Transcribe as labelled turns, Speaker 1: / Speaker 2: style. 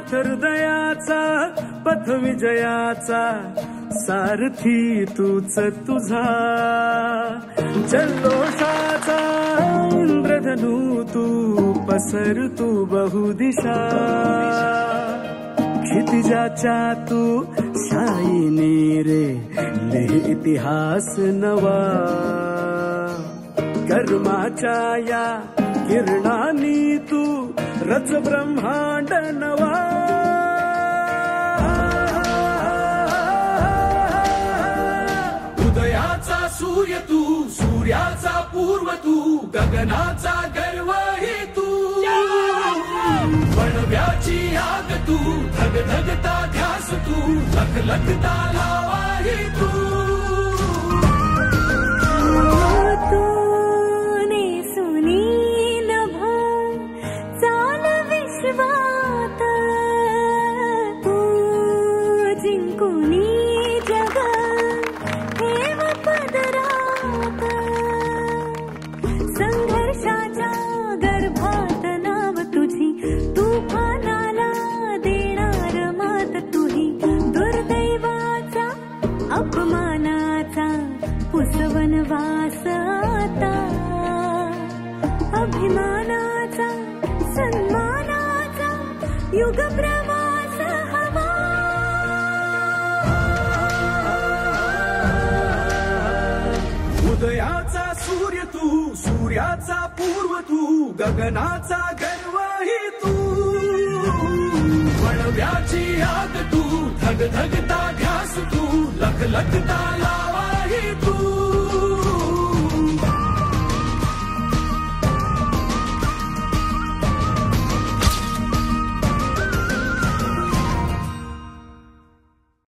Speaker 1: नाथ हृदयाचा पथ विजयाचा सारथी तूच तुझा जल्लोषाचा इंद्रधनू तू पसर तू बहुदिशा क्षितिजाच्या तू शाईने रे लिह इतिहास नवा कर्माच्या या किरणांनी तू रच ब्रह्मांड नवा
Speaker 2: उदयाचा सूर्य तू सूर्याचा पूर्व तू गगनाचा गर्व हे तू वणव्याची आग तू धगधगता ध्यास तू लखलखता लावा हे तू
Speaker 3: संघर्षाच्या गर्भात नाव तुझी तुफानाला देणार मात तुही दुर्दैवाचा अपमानाचा पुसवन वास आता अभिमानाचा सन्मानाचा युग प्रवास हवा
Speaker 2: उदयाचा सूर्य तू सूर्याचा पूर्व तू गगनाचा गर्व ही तू वणव्याची आग तू धगधगता ध्यास तू लखलखता